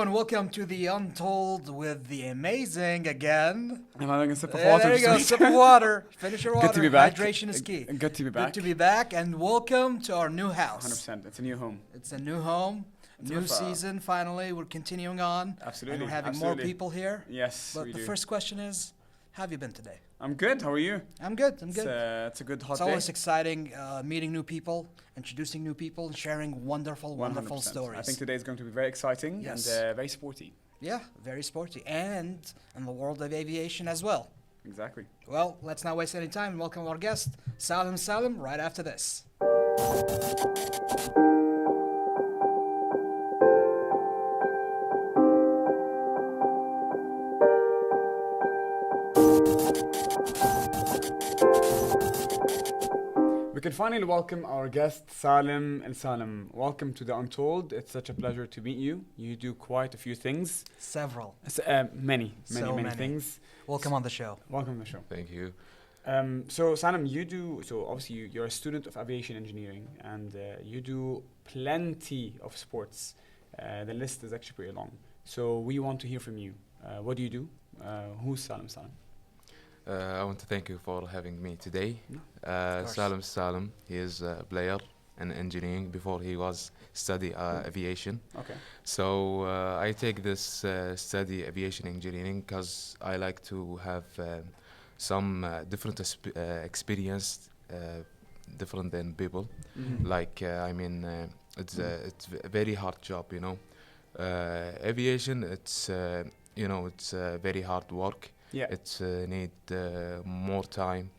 and welcome to the Untold with the amazing again. I'm having a sip of water. There you go, sip of water. Finish your water. Good to be back. Hydration is key. Good to be back. Good to be back, and welcome to our new house. 100%. It's a new home. It's a new home, new season. Finally, we're continuing on. Absolutely. And we're having more people here. Yes, But we the do. first question is, how have you been today? I'm good. How are you? I'm good. I'm good. It's a good hot It's day. always exciting meeting new people, introducing new people, and sharing wonderful 100%. stories. I think today is going to be very exciting Yes. and very sporty. Yeah, very sporty. And in the world of aviation as well. Exactly. Well, let's not waste any time and welcome our guest, Salem, right after this. We can finally welcome our guest, Salem Alsalem. Welcome to the Untold. It's such a pleasure to meet you. You do quite a few things. Several. Many So many. things. Welcome on the show. Welcome to the show. Thank you. So Salem, obviously you're a student of aviation engineering and you do plenty of sports. The list is actually pretty long. So we want to hear from you. What do you do? Who's Salem? I want to thank you for having me today. Of course. Salem, he is a player in engineering before he was study aviation. Okay. So I take this study aviation engineering because I like to have some different experience, different than people. Mhm. Like it's a very hard job, you know. Aviation, it's very hard work. Yeah. It's need more time.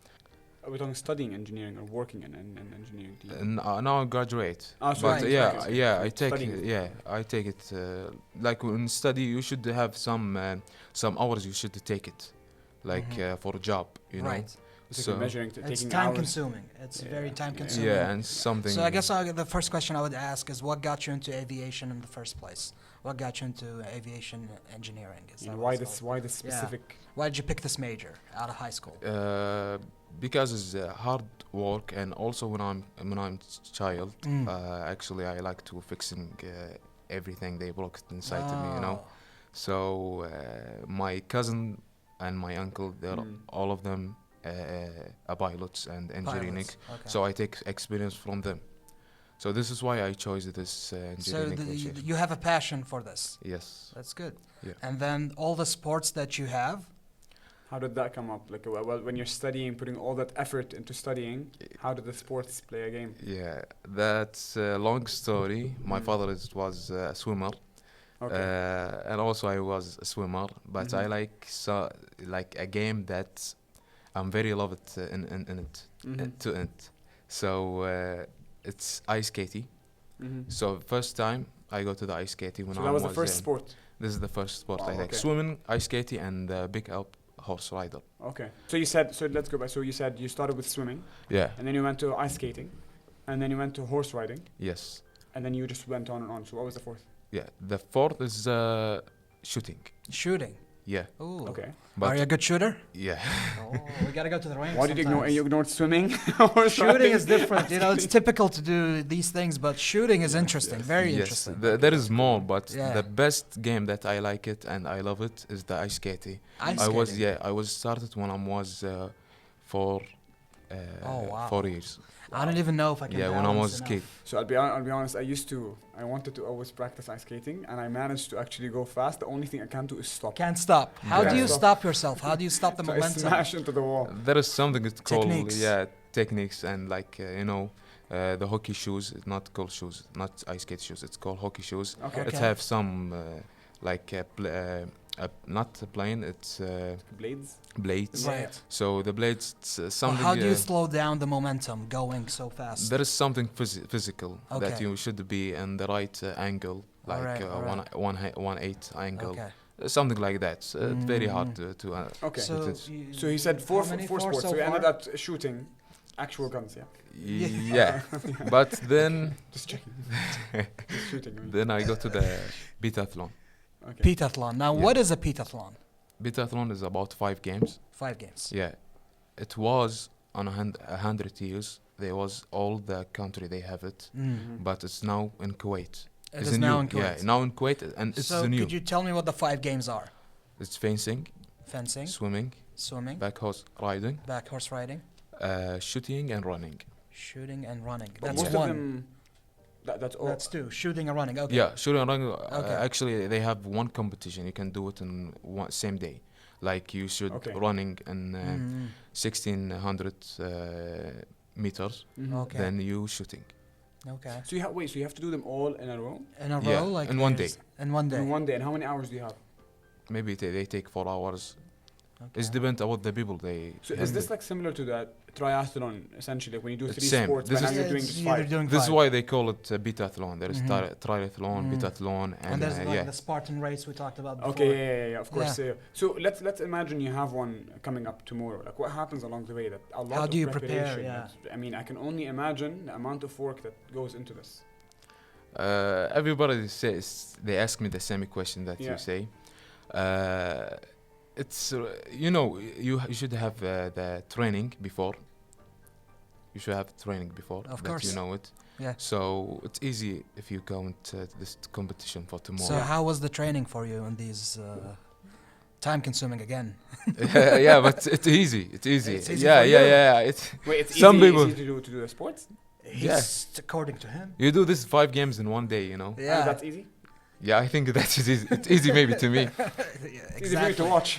Are we talking studying engineering or working in engineering? Do you- Now I graduate. Ah, so But you yeah, graduate. yeah, So I take studying. I take it like when study you should have some hours you should take it, like Mhm. for a job, you know. Right. So measuring, It's taking time hours. consuming. It's Yeah. very time Yeah. consuming. Yeah, and something. So I guess the first question I would ask is, what got you into aviation in the first place? What got you into aviation engineering? Is that And what why it's this? called? Why this specific? Why did you pick this major out of high school? Because it's hard work, and also when I'm child, Mm. actually I like to fixing everything they blocked inside of me, you know. Oh. So my cousin and my uncle, they're all of them pilots and engineering. Pilots, okay. So I take experience from them. So this is why I chose this So engineering course. you have a passion for this. Yes. That's good. Yeah. And then all the sports that you have. How did that come up? Like, well, when you're studying, putting all that effort into studying, how did the sports play a game? Yeah, that's a long story. My Mm. father was a swimmer. Okay. And also I was a swimmer, but I Mhm. like a game that I'm very loved in it Mhm. to it. So it's ice skating. Mhm. So first time I go to the ice skating when So I that was the was first in. sport. This is the first sport Wow, I take: okay. swimming, ice skating, and pick up horse rider. Okay. So you said. So let's go back. So you said you started with swimming, Yeah. and then you went to ice skating, and then you went to horse riding, Yes. and then you just went on and on. So what was the fourth? Yeah. The fourth is shooting. Shooting. Yeah. Ooh. Okay. But Are you a good shooter? yeah. Oh, we gotta go to the range. Why did you ignore? sometimes. You ignored swimming. Horse Shooting riding, is different. You know, it's ice typical to do these things, but shooting is interesting. yes. Very Yes. interesting. There is more, but Yeah. the best game that I like it and I love it is the ice skating. Ice I was started when I was for Oh, wow. 4 years. I don't even know if I can. Yeah, when I balance was a enough. kid. So I'll be honest. I wanted to always practice ice skating, and I managed to actually go fast. The only thing I can't do is stop. Can't stop. How Yeah. do you Stop. stop yourself? How do you stop the So I momentum? smash into the wall. There is something it's called Techniques. techniques and like the hockey shoes. It's not called shoes, not ice skate shoes. It's called hockey shoes. Okay. It Okay. have some not a plane. It's Blades. blades. Right. So the blades, it's, Well, something. how do you slow down the momentum going so fast? There is something physical that Okay. you should be in the right angle, like Alright, alright. 1/8 angle, Okay. something like that. It's very hard Mm. to Okay. So, it is. So he said four how many? sports. so So we ended far? up shooting actual guns. Yeah. yeah. But then Just checking. Just shooting. I mean. then I go to the pentathlon. Okay. Pentathlon. Now, Yeah. what is a pentathlon? Pentathlon is about 5 games. 5 games. Yeah, it was on 100 years. There was all the country they have it, Mm. but it's now in Kuwait. It It's is a now new, in Kuwait. Yeah, now in Kuwait, and it's So the new. could you tell me what the 5 games are? It's fencing, Fencing, swimming, swimming, back horse riding, back horse riding, shooting, and running. shooting, and running. But That's most one. of them, that's all. That's 2. Shooting and running. Okay. Yeah, shooting and running. Okay. Actually, they have one competition. You can do it in one same day. Like you should Okay. running in Mm, 1600 meters, Mhm. Okay. then you shooting. Okay. So you have so you have to do them all in a row In a Yeah, row, like in one there's- day. In one day. in one day. And how many hours do you have? Maybe they take 4 hours. Okay. It depends about the people. So is this like similar to that triathlon essentially? Like when you do It's 3 same. sports, This but now is- you're doing it's- just yeah, 5. they're doing This is 5. why they call it biathlon. There is Mhm. triathlon, Mhm. biathlon, And and there's like yeah. the Spartan race we talked about before. Okay, yeah, of course. Yeah. So let's imagine you have one coming up tomorrow. Like what happens along the way? That a lot How of do you prepare, preparation. yeah. I mean, I can only imagine the amount of work that goes into this. Everybody says they ask me the same question that Yeah. you say. It's you should have the training before. You should have training before Of that course. you know it. Yeah. So it's easy if you count this competition for So tomorrow. how was the training for you in these time-consuming again? Yeah, but it's easy. It's easy. It's easy Yeah, for yeah, you. yeah. It's Wait, it's Some easy, people- easy to do the sports. He's according to him. you do this 5 games in one day. You know. And Yeah. that's easy. Yeah, I think that's easy. It's easy maybe to me. Yeah, It's easy for you to watch.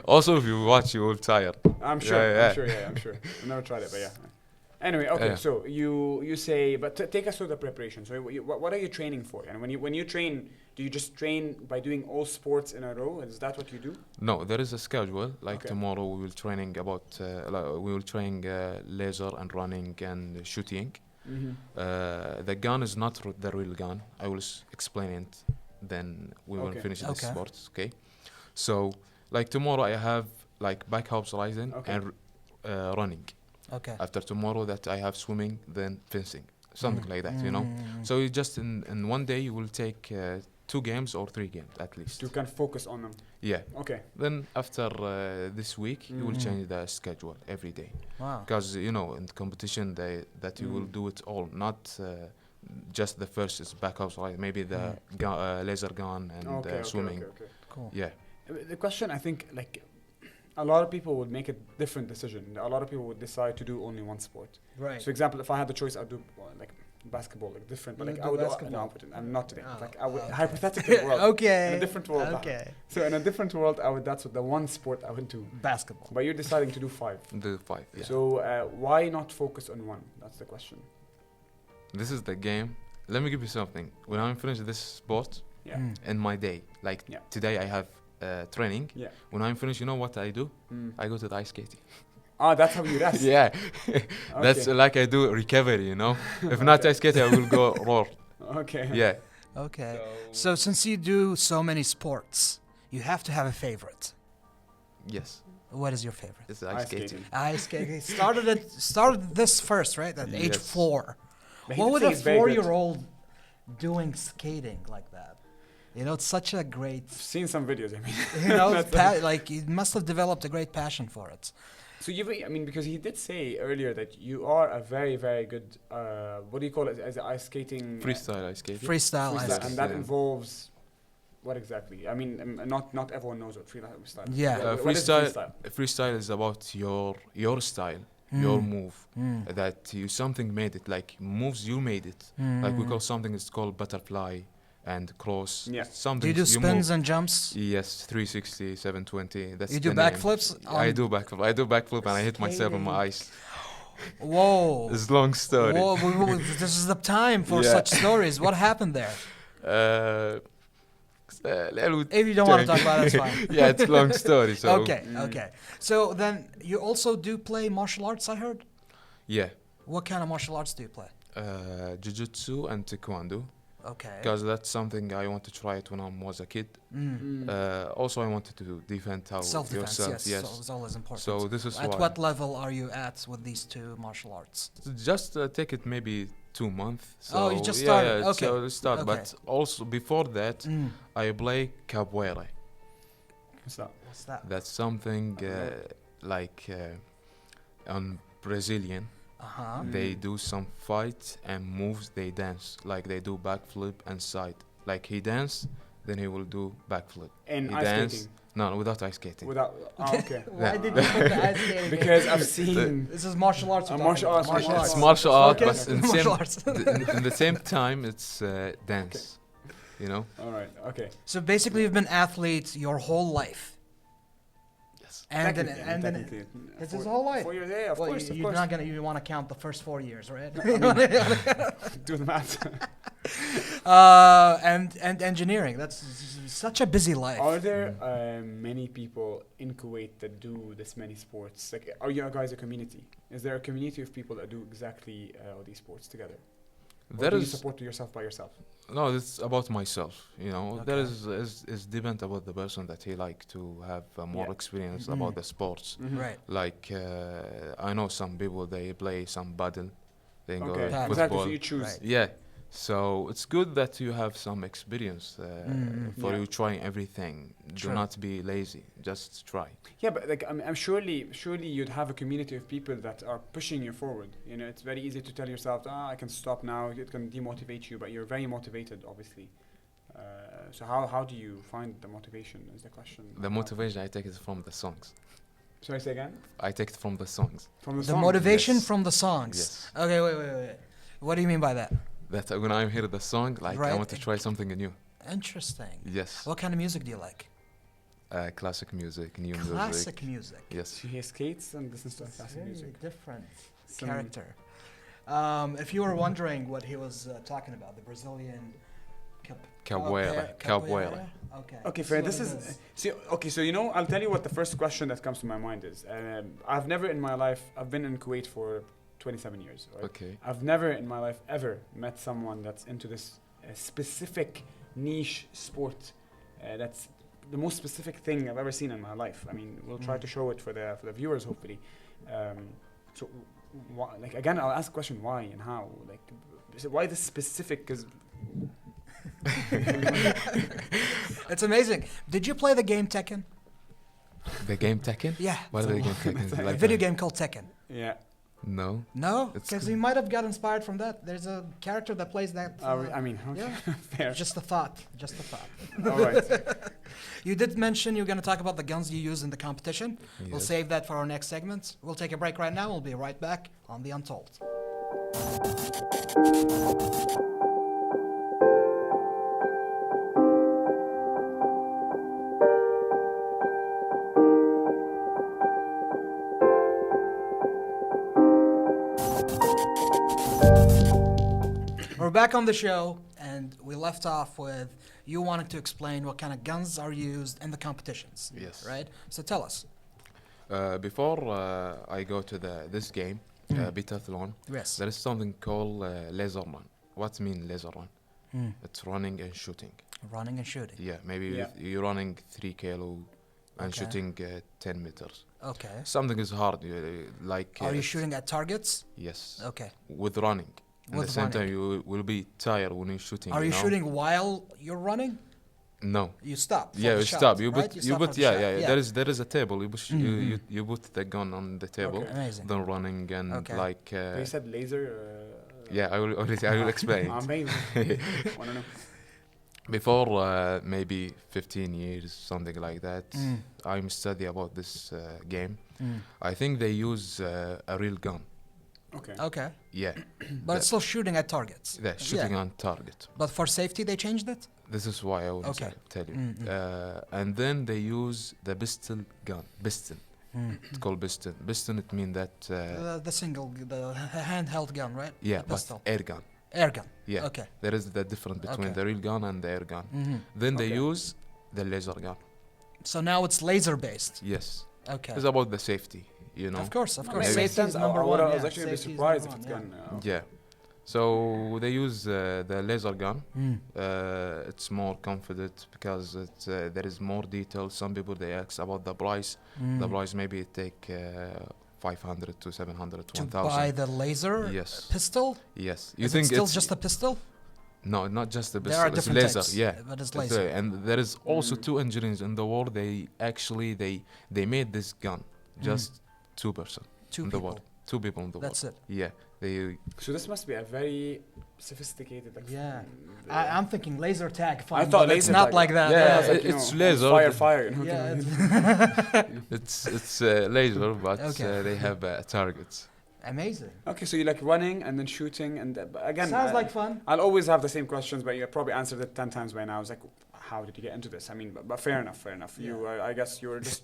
Also, if you watch, you will tire. I'm sure. Yeah. I'm sure. Yeah, I'm sure. I've never tried it, but yeah. Anyway, okay. Yeah. So you say, but take us through the preparation. So what are you training for? And when you train, do you just train by doing all sports in a row? Is that what you do? No, there is a schedule. Like Okay. tomorrow, we will training about we will train laser and running and shooting. Mm-hmm. The gun is not the real gun. I will explain it. Then we will Okay. finish the Okay. sports. Okay. So like tomorrow, I have like back hops rising Okay. and running. Okay. After tomorrow, that I have swimming, then fencing, something like that. You know. Mm. So you just in one day you will take 2 games or 3 games at least. To kind of focus on them. Yeah. Okay. Then after this week, you will Mhm. change the schedule every day. Wow. Because you know in competition that you will Mm. do it all, not just the first is back house, right? Maybe the laser gun and Okay. swimming. Okay. Cool. Yeah. The question, I think, like a lot of people would make a different decision. A lot of people would decide to do only one sport. Right. So, example, if I had the choice, I'd do like basketball, like different. But You like do I would, basketball. no, but I'm not today. Oh, Like I would okay. hypothetical world. Okay. In a different world. Okay. So in a different world, I would. That's what the one sport I would do. Basketball. But you're deciding to do 5. The 5. Yeah. So why not focus on one? That's the question. This is the game. Let me give you something. When I'm finished this sport Yeah. Mm. in my day, like Yeah. today I have training. Yeah. When I'm finished, you know what I do? Mm. I go to the ice skating. Ah, that's how you rest. Yeah. That's Okay. like I do recovery, you know. If not Okay. ice skating, I will go roar. Okay. Yeah. Okay. So since you do so many sports, you have to have a favorite. Yes. What is your favorite? It's ice skating. Ice skating. Started this first, right? At age Yes. 4. But he What did would say a he's very good. 4-year-old doing skating like that? You know, it's such a great. I've seen some videos. I mean, You know, That's- like you must have developed a great passion for it. so I mean, because he did say earlier that you are a very, very good. What do you call it? As ice skating. Freestyle ice skating. Freestyle ice Freestyle, skating. and that Yeah. involves what exactly? I mean, not everyone knows what freestyle. Yeah. What is freestyle? Freestyle is about your style, your Mm. move. Mm. That you something made it, like moves you made it. Like we Mm. call something is called butterfly and cross. Yeah. Something Do you do spins and jumps? Yes, 360, 720. That's You do the name. backflips? I do backflip. I do backflip and I hit myself on my eyes. Whoa. It's a long story. Whoa, this is the time for Yeah. such stories. What happened there? If you don't want to talk about it, it's fine. Yeah, it's a long story. So Okay, okay. So then you also do play martial arts, I heard? yeah, What kind of martial arts do you play? jiu-jitsu and taekwondo, Okay. because that's something I want to try it when I was a kid. Mm. Also, I wanted to defend Self-defense, yourself. yes, so it's always important. So this is At why. what level are you at with these 2 martial arts? Just take it maybe 2 months. So Oh, you just started, Yeah, okay. so start. Okay. But also before that, Mm. I play capoeira. What's that? What's that? That's something like on Brazilian. Uh-huh. They do some fight and moves. They dance like they do backflip and side. Like he dance, then he will do backflip. In He ice dance. skating. No, without ice skating. Without. Oh, okay. Why did you put the ice skating? Because I've seen. This is martial arts. we're Martial talking arts, about. It's martial art, Okay. but in the Martial same arts. in the same time, it's dance. You know. All right. Okay. So basically, you've been athlete your whole life. Yes. And then, Technically, and then technically. it's his whole life. 4 years. Yeah, of well, course. you're not gonna. You want to count the first 4 years, right? Do the math. And engineering. That's such a busy life. Are there many people in Kuwait that do this many sports? Like, are you guys a community? Is there a community of people that do exactly all these sports together? Or There do you is support yourself by yourself? no. It's about myself. You know, there Okay. is depend about the person that he like to have more Yeah. experience Mhm. about the sports. Right. Like I know some people they play some paddle, they go Okay. Paddle. Exactly. football. So you choose. Right. Yeah. So it's good that you have some experience for Yeah. you trying everything. True. Do not be lazy. Just try. Yeah, but like I'm surely you'd have a community of people that are pushing you forward. You know, it's very easy to tell yourself, I can stop now. It can demotivate you, but you're very motivated, obviously. So how do you find the motivation? Is the question. The motivation I take it from the songs. Sorry, say again. I take it from the songs. From the The songs? motivation Yes. from the songs. Yes. Okay, wait. What do you mean by that? That when I hear the song, like I Right. want to try something new. Interesting. Yes. What kind of music do you like? Classic music, new Classic music. music. Yes. She hears skates and listens to classic Very music. different Some- character. If you were wondering what he was talking about, the Brazilian Capoeira. Capoeira. Okay. Okay, fair. So This it is okay. So you know, I'll tell you what the first question that comes to my mind is. I've never in my life. I've been in Kuwait for 27 years. Right? Okay. I've never in my life ever met someone that's into this specific niche sport. That's the most specific thing I've ever seen in my life. I mean, we'll try to show it for the viewers, hopefully. So, like again, I'll ask the question: why and how? Like, why this specific? Because It's amazing. Did you play the game Tekken? The game Tekken? Yeah. What are the game Tekken? A Like video game called Tekken. yeah. No. No, It's because cool. you might have got inspired from that. There's a character that plays that. I mean, okay, yeah. fair. Just a thought. Just a thought. All right. You did mention you're going to talk about the guns you use in the competition. We'll Yes. save that for our next segment. We'll take a break right now. We'll be right back on the Untold. We're back on the show, and we left off with you wanting to explain what kind of guns are used in the competitions. Yes. Right? So tell us. Before I go to this game, Bitathlon, Yes. there is something called laser run. What mean laser run? Mm. It's running and shooting. Running and shooting. Yeah, maybe Yeah. you're running 3 kilo and Okay. shooting 10 meters. Okay. Something is hard, like. Are you it's- shooting at targets? Yes. Okay. With running. At With the same time, running. you will be tired when you're shooting. Are you know? shooting while you're running? No. You stop. for Yeah, the you shot, stop. You right? put. You stop put. for the Yeah, shot. yeah. There is a table. You push. Mhm. You put the gun on the table. Okay. Amazing. Then running and Okay. like. You said laser. Yeah, I will explain. Amazing. Wanna know? Before maybe 15 years, something like that, Mm. I'm study about this game. Mm. I think they use a real gun. Okay. Okay. Yeah, But it's still shooting at targets. they're shooting Yeah. on target. But for safety, they changed it? This is why I will Okay. tell you. Mm, And then they use the pistol gun. Piston. Mm. It's called piston. Piston, it means that. The single, the handheld gun, right? Yeah, The but pistol. air gun. Air gun. Yeah. Okay. There is the difference between Okay. the real gun and the air gun. Mhm. Then they Okay. use the laser gun. So now it's laser based. Yes. Okay. It's about the safety, you know. Of course, of No, course. Maybe. makes Safety is sense. number I one. was yeah. actually a bit Safety is surprised number if it's one, gun. Yeah. So they use the laser gun. Mm. It's more confident because there is more detail. Some people they ask about the price. The Mm. price maybe it take 500 to 700 to To 1,000. buy the laser Yes. pistol? Yes. You Is think it still it's just a pistol? no, not just the There pistol. are It's different laser. types, Yeah. but it's It's, laser. and there is also Mm. 2 engineers in the world. They actually they made this gun, just 2 person. Two in the people. world. Two people in the That's world. it. Yeah, they. So this must be a very sophisticated. Like, Yeah. uh, I'm thinking laser tag fun, I thought but it's laser not tag. like that. Yeah, it's like, it's on laser. Fire. You know, Yeah, It's laser, but Okay. they have targets. amazing. Okay, so you like running and then shooting, and again, Sounds like fun. I'll always have the same questions, but you probably answered it 10 times by now. I was like, how did you get into this? I mean, but fair enough. You, Yeah. I guess you were just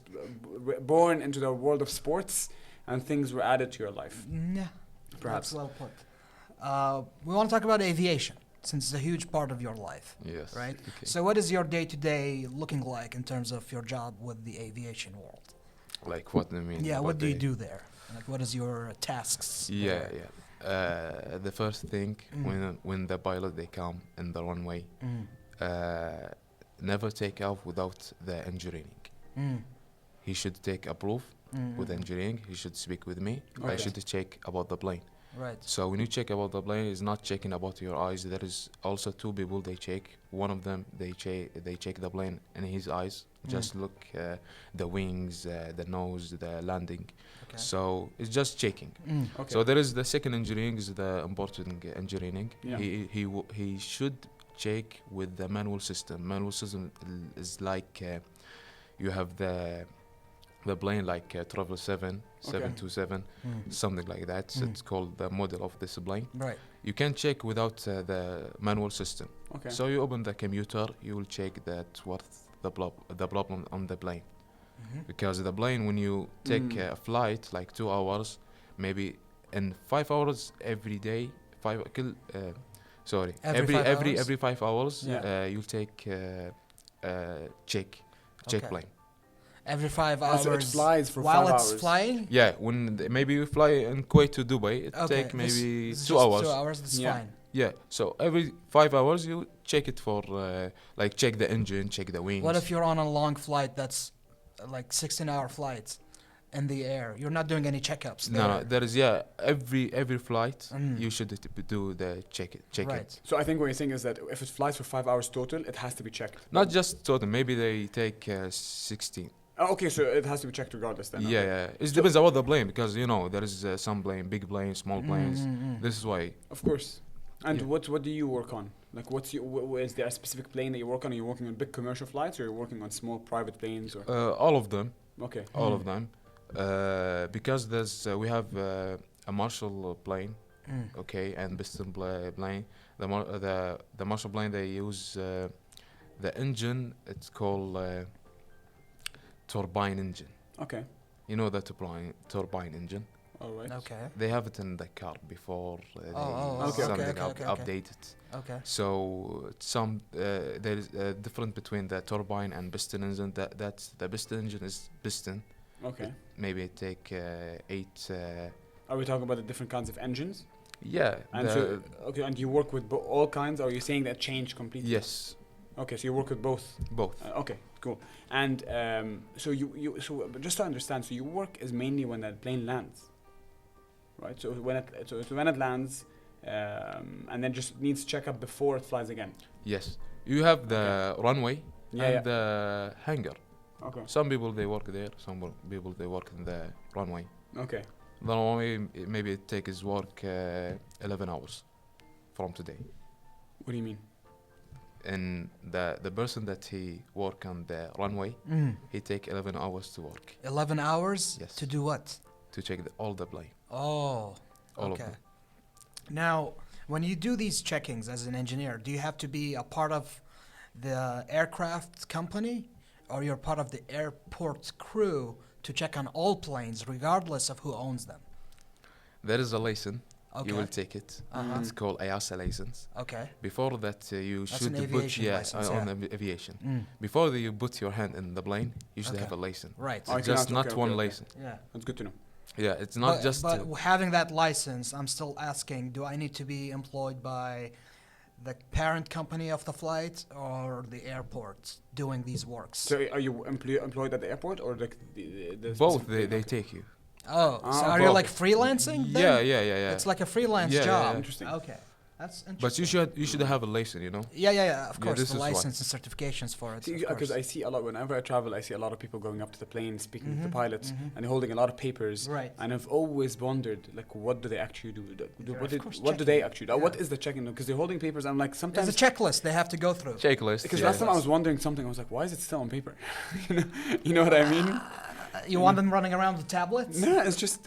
born into the world of sports, and things were added to your life. Yeah, Perhaps. that's well put. We want to talk about aviation, since it's a huge part of your life, Yes. right? Okay. So what is your day-to-day looking like in terms of your job with the aviation world? Like what do you mean? Yeah, what about do you the- do there? Like, what is your tasks? Yeah, there? yeah. The first thing when the pilot they come in the runway, Mm. never take off without the engineering. Mm. He should take a proof Mm. with engineering. He should speak with me. I Okay. should check about the plane. Right. So when you check about the plane, it's not checking about your eyes. There is also two people they check. One of them they check the plane in his eyes. Just look the wings, the nose, the landing. Okay. So it's just checking. Mm. Okay. So there is the second engineering is the important engineering. Yeah. He should check with the manual system. Manual system is like you have the plane like 777, 727, something like that. So it's called the model of this plane. Right. You can check without the manual system. Okay. So you open the computer, you will check that what's the problem on the plane. Mhm. Because the plane, when you take a flight like 2 hours, maybe in 5 hours every day, Every 5 hours? every 5 hours, Yeah. you'll take check Okay. plane. Every 5 Oh, hours. so it flies for while 5 it's hours. flying. Yeah, when maybe you fly in Kuwait to Dubai, it Okay. take maybe this is 2 just hours. 2 hours. That's Yeah. fine. Yeah, so every 5 hours you check it for like check the engine, check the wings. What if you're on a long flight that's like 16-hour flights in the air? You're not doing any checkups. No, there. there is every flight you should do the check Right. it. So I think what you're saying is that if it flies for 5 hours total, it has to be checked. Not just total. Maybe they take 16. Oh, okay, so it has to be checked regardless then. Yeah, okay. yeah. It depends about the plane because you know there is some plane, big planes, small planes. This is why. Of course. And Yeah. what do you work on? Like, what's your is there a specific plane that you work on? Are you working on big commercial flights, or you're working on small private planes? Or All of them, okay, all of them, because there's we have a Marshall plane, okay, and piston plane. The Marshall plane they use the engine. It's called turbine engine. okay, You know the turbine engine. all right. Okay. They have it in the car before they okay, something okay. update it. Okay. So there is a difference between the turbine and piston engine. That's the piston engine is piston. Okay. Maybe it take 8. Are we talking about the different kinds of engines? Yeah. And so, okay, and you work with all kinds, or are you saying that change completely? Yes, Okay, so you work with both. both. Okay, cool. And so but just to understand, so your work is mainly when that plane lands, right? So when it lands, and then just needs checkup before it flies again. Yes. You have the runway Yeah, and yeah. the hangar. Okay. Some people they work there. Some people they work in the runway. Okay. The runway maybe it takes work 11 hours from today. What do you mean? And the person that he work on the runway, he take 11 hours to work 11 hours. Yes. To do what? to check all the plane. Oh. All of Okay. them. Now, when you do these checkings as an engineer, do you have to be a part of the aircraft company, or you're part of the airport crew to check on all planes, regardless of who owns them? There is a license. Okay. You will take it. Uh-huh. It's called Ajouz license. Okay. Before that, you That's should an put aviation license, on yeah. aviation. Mm. Before you put your hand in the plane, you should Okay. have a license. Right. Oh, It's you just cannot- not okay, one okay. license. Yeah. That's good to know. Yeah, it's not but, just. But having that license, I'm still asking: do I need to be employed by the parent company of the flight or the airport doing these works? So are you employed at the airport or the both specific- they okay. take you. Oh, so Ah, are you both. like freelancing? Then? Yeah. It's like a freelance Yeah, yeah, job. yeah. Interesting. Okay. That's interesting. But you should have a license, you know. Yeah, of Yeah, course, this the is why. license and certifications for it. Because I see a lot, whenever I travel, I see a lot of people going up to the plane, speaking to the pilots, mhm. and holding a lot of papers. Right. And I've always wondered, like, what do they actually do? They're, What of course, do they checking. actually do? Yeah. What is the checking? Because they're holding papers. I'm like, There's sometimes. a checklist they have to go through. Checklist. Because yeah. last time I was wondering something, I was like, why is it still on paper? you know what I mean? You want them running around with tablets? No, it's just,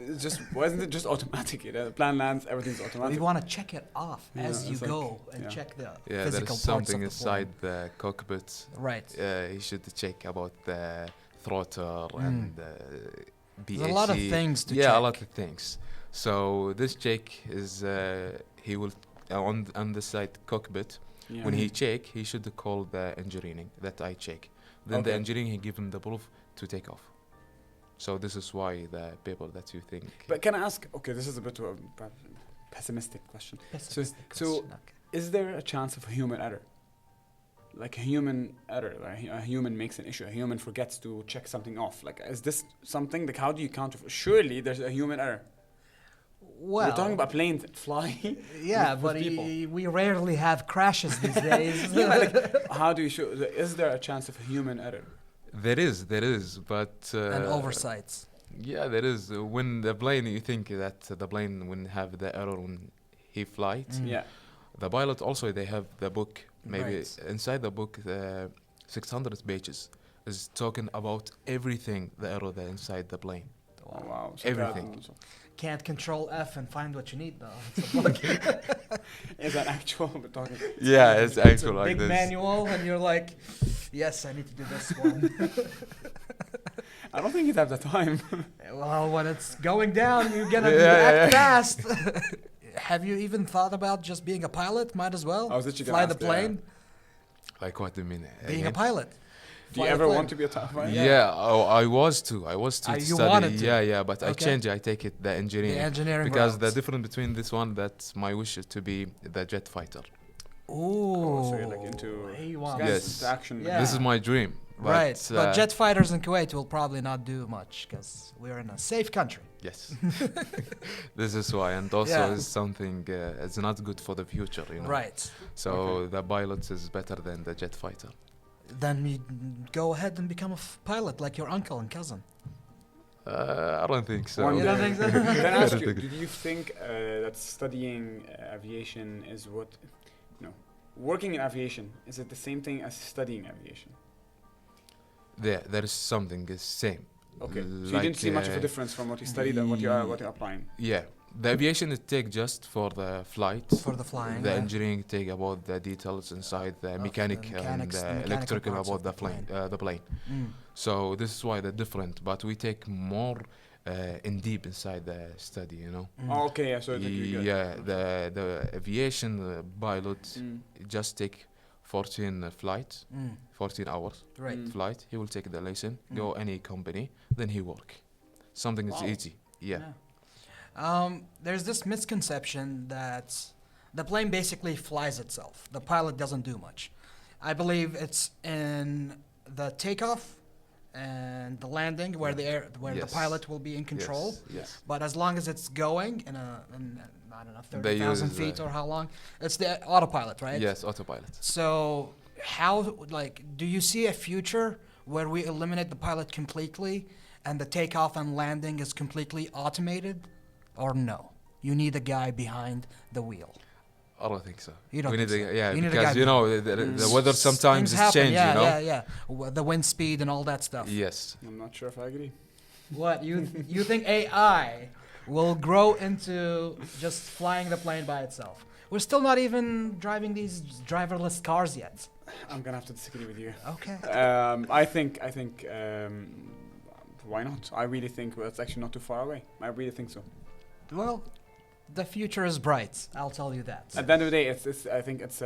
why isn't it just automatic? You know, the plan lands, everything's automatic. We want to check it off Yeah, as you it's like- go and yeah. check the Yeah, physical there's parts something of the inside the cockpit. plane. Right. He should check about the throttle and BAC. There's a lot of things to yeah, check. a lot of things. So this check is he will on the side cockpit. Yeah. When he check, he should call the engineering that I check. Then the Okay. engineering he give him the proof to take off. So this is why the people that you think. But can I ask? Okay, this is a bit of a pessimistic question. Pessimistic so- question, okay. Is there a chance of a human error? Like a human error, like a human makes an issue, a human forgets to check something off. Like, is this something? Like, how do you count? Surely there's a human error. Well, We're talking about planes that fly. yeah, with but people. we rarely have crashes these days. Yeah, like, how do you show? Is there a chance of a human error? There is, but and oversights. Yeah, there is. When the plane, you think that the plane will have the error when he flies. Yeah. The pilot also they have the book. Maybe Right. inside the book, 600 pages is talking about everything the error that inside the plane. Oh, wow. So Everything. Can't control F and find what you need though. It's a book. Is that actual? We're talking. Yeah, it's It's a actual like big this. manual, and you're like, yes, I need to do this one. I don't think you'd have the time. Well, when it's going down, you're gonna Yeah, act yeah. fast. Have you even thought about just being a pilot? Might as well. I was literally Fly gonna the ask, yeah. plane. Like what do you mean? Being a Again? pilot. Do you Fly a ever plane. want to be a top pilot? Yeah, I was to You study. wanted to? Yeah, but I Okay. changed. I take it the The engineering engineering because the route. difference between this one that's my wish is to be the jet fighter. Ooh. Oh, so you're like into He wants. Yes. into action. Yeah. This is my dream. But, Right, but jet fighters in Kuwait will probably not do much because we're in a safe country. Yes, this is why, and also Yeah. is something it's not good for the future, you know. Right. So the pilot is better than the jet fighter. Then you go ahead and become a pilot like your uncle and cousin. I don't think so. One You don't think so? Can I ask I you, don't do think- you think that studying aviation is what, working in aviation, is it the same thing as studying aviation? There is something is same. Okay, so you Like, didn't see much of a difference from what you studied and what you're applying. Yeah, the aviation it take just for the flight. For the flying. The yeah. engineering take about the details inside the Of mechanic the and mechanics, the the mechanical electrical parts about of the plane. The plane. Mm. So this is why they're different, but we take more in deep inside the study, you know. Mm. Oh, okay, yeah, so like you get- Yeah, the aviation pilot Mm. just take 14 flight, Mm. 14 hours Right. Mm. flight. He will take the lesson, go any company, then he work. Something is Wow. easy. Yeah. There's this misconception that the plane basically flies itself. The pilot doesn't do much. I believe it's in the takeoff and the landing where the Yes. pilot will be in control. Yes. But as long as it's going in I don't know, They 30,000 use, feet or how long, it's the autopilot, right? Yes, autopilot. So how, do you see a future where we eliminate the pilot completely and the takeoff and landing is completely automated, or no? You need a guy behind the wheel. I don't think so. You don't we think need so? yeah, You need a because guy you know the weather sometimes Things is happen, change, yeah, you know. The wind speed and all that stuff. Yes. I'm not sure if I agree. What you think AI will grow into just flying the plane by itself? We're still not even driving these driverless cars yet. I'm gonna have to disagree with you. Okay. I think why not? I really think it's actually not too far away. I really think so. Well, the future is bright. I'll tell you that. At the end of the day, I think it's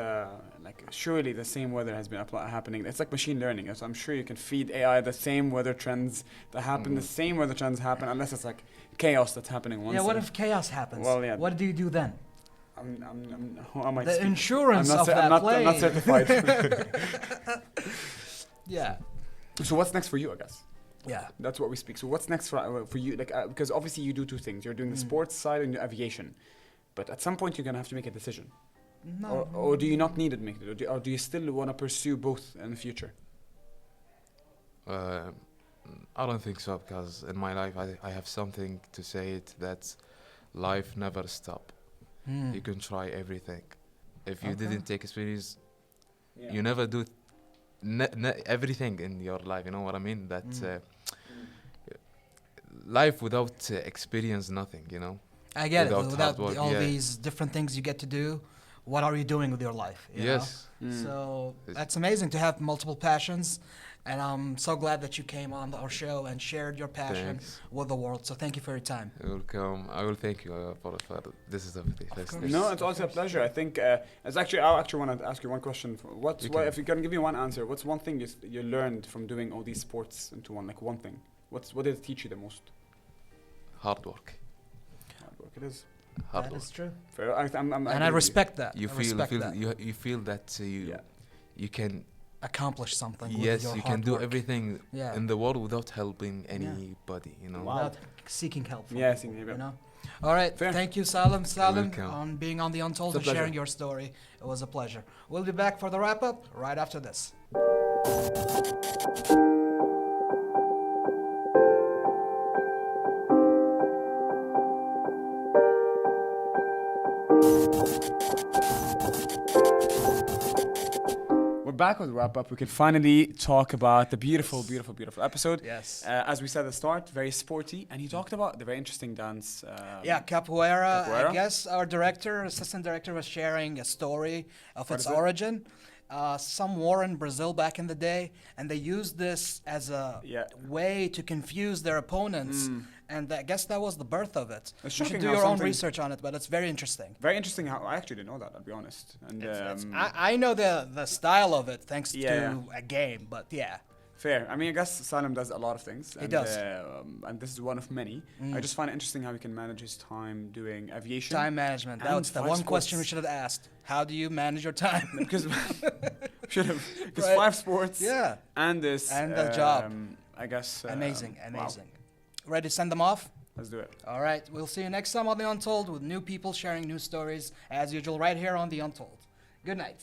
like surely the same weather has been happening. It's like machine learning. So I'm sure you can feed AI the same weather trends that happen. The same weather trends happen unless it's like chaos that's happening once. Yeah, what if chaos happens? Well, yeah. What do you do then? who am I The speaking? insurance I'm not, of that I'm not, plane. I'm not certified. Yeah. So what's next for you, I guess? Yeah. That's what we speak. So what's next for you? Like because obviously you do two things. You're doing the sports side and the aviation, but at some point you're gonna have to make a decision. No. or do you not need it, make it, or do you still want to pursue both in the future? Uh, I don't think so, because in my life I have something to say it that life never stop. Hmm. You can try everything. If you Okay. didn't take experience, you never do everything in your life. You know what I mean? That life without experience, nothing. You know. I get it. Without Without hard work, all yeah. these different things you get to do, what are you doing with your life? You know? Yes. So It's- that's amazing to have multiple passions, and I'm so glad that you came on our show and shared your passion Thanks. with the world. So thank you for your time. Welcome. I will thank you for this is the first. course. No, it's also a pleasure. I think it's actually. I actually want to ask you one question. What You can. if you can give me one answer? What's one thing you learned from doing all these sports into one? Like one thing. What did it teach you the most? Hard work. Hard work. It is. Hard That work. is true. Fair. I'm And I agree with respect that. You I feel respect that. you feel that Yeah. you can Accomplish something with yes your you hard can do work. everything Yeah. in the world without helping anybody. You know. Wow. Without seeking help. From Yeah, people, seeking help. you know. All right. Fair. Thank you, Salem, welcome. on being on the Untold It's a and pleasure. sharing your story. It was a pleasure. We'll be back for the wrap up right after this. We're back with wrap up. We can finally talk about the beautiful, beautiful, beautiful episode. Yes. As we said at the start, very sporty, and you talked about the very interesting dance. Yeah, capoeira. Capoeira? I guess our assistant director, was sharing a story of What its is it? origin. Some war in Brazil back in the day, and they used this as a Yeah. way to confuse their opponents. And I guess that was the birth of it. It's You shocking should do how your own something- research on it, but it's very interesting. Very interesting. How I actually didn't know that. I'll be honest. And I know the style of it thanks Yeah, to a game, but yeah. fair. I mean, I guess Salem does a lot of things. He does. And this is one of many. I just find it interesting how he can manage his time doing aviation. Time management. And That's the five one question we sports. should have asked. How do you manage your time? Because should have because Right. 5 sports. Yeah. And this. And the job. I guess. Amazing, wow. amazing. Ready to send them off? Let's do it. All right. We'll see you next time on The Untold with new people sharing new stories, as usual, right here on The Untold. Good night.